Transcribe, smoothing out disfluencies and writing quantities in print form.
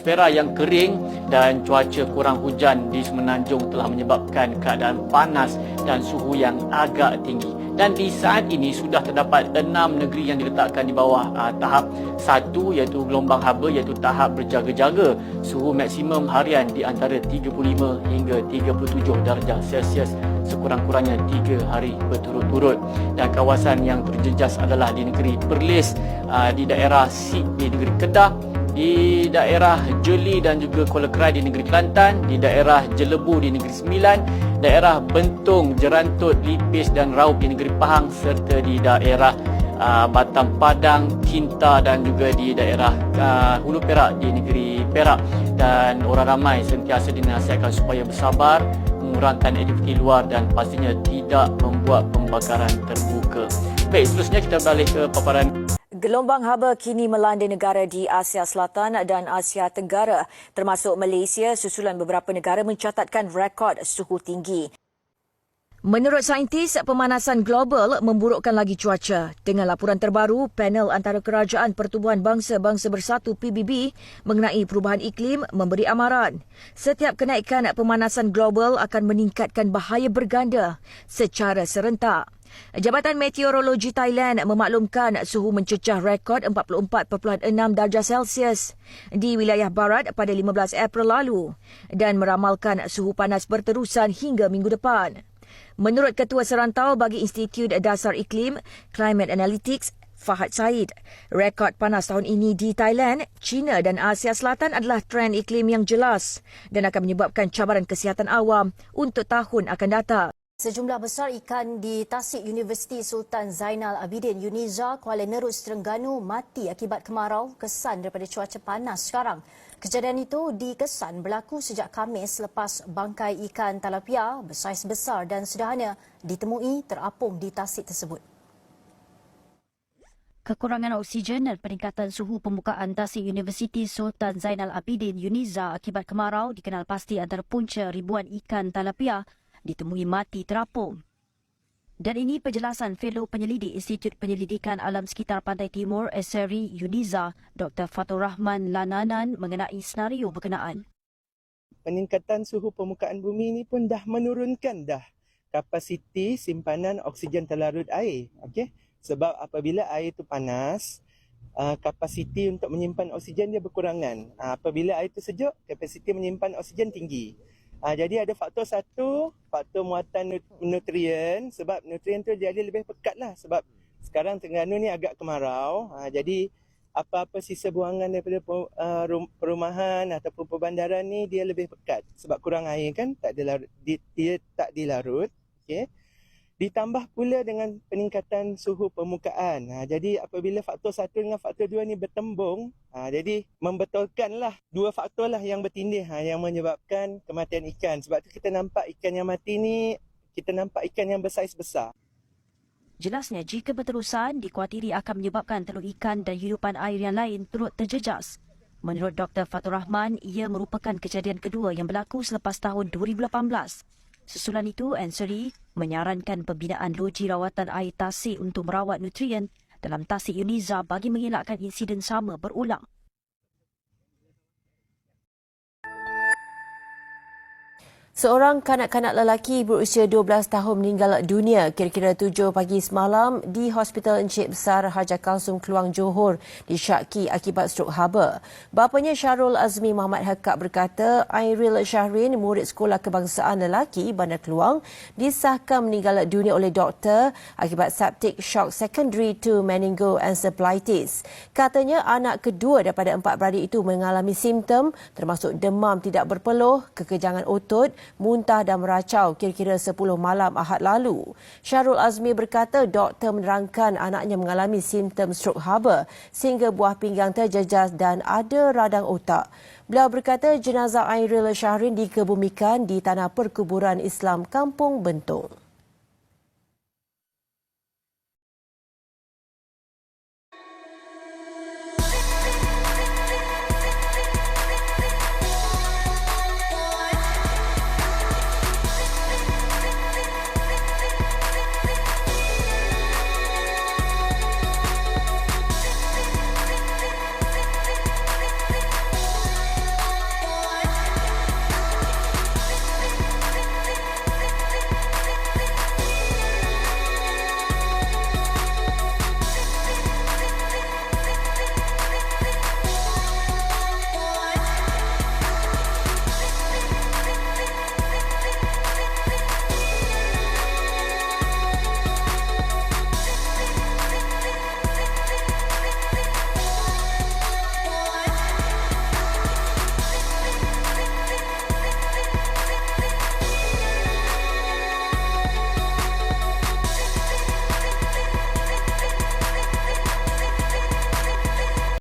atmosfera yang kering dan cuaca kurang hujan di Semenanjung telah menyebabkan keadaan panas dan suhu yang agak tinggi. Dan di saat ini sudah terdapat 6 negeri yang diletakkan di bawah tahap 1 iaitu gelombang haba, iaitu tahap berjaga-jaga. Suhu maksimum harian di antara 35 hingga 37 darjah Celsius sekurang-kurangnya 3 hari berturut-turut. Dan kawasan yang terjejas adalah di negeri Perlis, di daerah Sik di negeri Kedah, di daerah Jeli dan juga Kuala Krai di negeri Kelantan, di daerah Jelebu di negeri Sembilan, daerah Bentung, Jerantut, Lipis dan Raup di negeri Pahang serta di daerah Batam Padang, Kinta dan juga di daerah Hulu Perak di negeri Perak. Dan orang ramai sentiasa dinasihatkan supaya bersabar, mengurangkan aktiviti luar dan pastinya tidak membuat pembakaran terbuka. Baik, seterusnya kita beralih ke paparan. Gelombang haba kini melanda negara di Asia Selatan dan Asia Tenggara, termasuk Malaysia, susulan beberapa negara mencatatkan rekod suhu tinggi. Menurut saintis, pemanasan global memburukkan lagi cuaca. Dengan laporan terbaru, panel antara Kerajaan Pertubuhan Bangsa-Bangsa Bersatu PBB mengenai perubahan iklim memberi amaran. Setiap kenaikan pemanasan global akan meningkatkan bahaya berganda secara serentak. Jabatan Meteorologi Thailand memaklumkan suhu mencecah rekod 44.6 darjah Celsius di wilayah barat pada 15 April lalu dan meramalkan suhu panas berterusan hingga minggu depan. Menurut Ketua Serantau bagi Institut Dasar Iklim, Climate Analytics, Fahad Said, rekod panas tahun ini di Thailand, China dan Asia Selatan adalah trend iklim yang jelas dan akan menyebabkan cabaran kesihatan awam untuk tahun akan datang. Sejumlah besar ikan di Tasik Universiti Sultan Zainal Abidin Yuniza, Kuala Nerus, Terengganu mati akibat kemarau kesan daripada cuaca panas sekarang. Kejadian itu dikesan berlaku sejak Khamis selepas bangkai ikan talapia bersaiz besar dan sederhana ditemui terapung di tasik tersebut. Kekurangan oksigen dan peningkatan suhu permukaan Tasik Universiti Sultan Zainal Abidin Yuniza akibat kemarau dikenal pasti antara punca ribuan ikan talapia ditemui mati terapung. Dan ini penjelasan Fellow Penyelidik Institut Penyelidikan Alam Sekitar Pantai Timur SRI Yuniza, Dr. Fatur Rahman Lananan mengenai senario berkenaan. Peningkatan suhu permukaan bumi ini pun dah menurunkan kapasiti simpanan oksigen terlarut air. Okey? Sebab apabila air itu panas, kapasiti untuk menyimpan oksigen dia berkurangan. Apabila air itu sejuk, kapasiti menyimpan oksigen tinggi. Jadi ada faktor satu, faktor muatan nutrien, sebab nutrien tu jadi lebih pekat lah. Sebab sekarang Terengganu ni agak kemarau, jadi apa-apa sisa buangan daripada perumahan ataupun perbandaran ni dia lebih pekat. Sebab kurang air kan, dia tak dilarut. Okay. Ditambah pula dengan peningkatan suhu permukaan. Jadi apabila faktor satu dengan faktor dua ni bertembung, jadi membetulkanlah dua faktor lah yang bertindih yang menyebabkan kematian ikan. Sebab tu kita nampak ikan yang mati ni, kita nampak ikan yang bersaiz besar. Jelasnya, jika berterusan, dikuatiri akan menyebabkan telur ikan dan hidupan air yang lain turut terjejas. Menurut Dr. Fatur Rahman, ia merupakan kejadian kedua yang berlaku selepas tahun 2018. Susulan itu, Ansari menyarankan pembinaan loji rawatan air Tasik untuk merawat nutrien dalam Tasik Yuniza bagi mengelakkan insiden sama berulang. Seorang kanak-kanak lelaki berusia 12 tahun meninggal dunia kira-kira 7 pagi semalam di Hospital Encik Besar Hajar Kalsum Keluang Johor disyaki akibat strok haba. Bapanya Syarul Azmi Muhammad Hakak berkata Airil Syahrin, murid sekolah kebangsaan lelaki Bandar Keluang, disahkan meninggal dunia oleh doktor akibat septic shock secondary to meningoencephalitis. Katanya anak kedua daripada 4 beradik itu mengalami simptom termasuk demam tidak berpeluh, kekejangan otot, muntah dan meracau kira-kira 10 malam Ahad lalu. Syarul Azmi berkata doktor menerangkan anaknya mengalami simptom strok haba sehingga buah pinggang terjejas dan ada radang otak. Beliau berkata jenazah Airil Syahrin dikebumikan di tanah perkuburan Islam Kampung Bentung.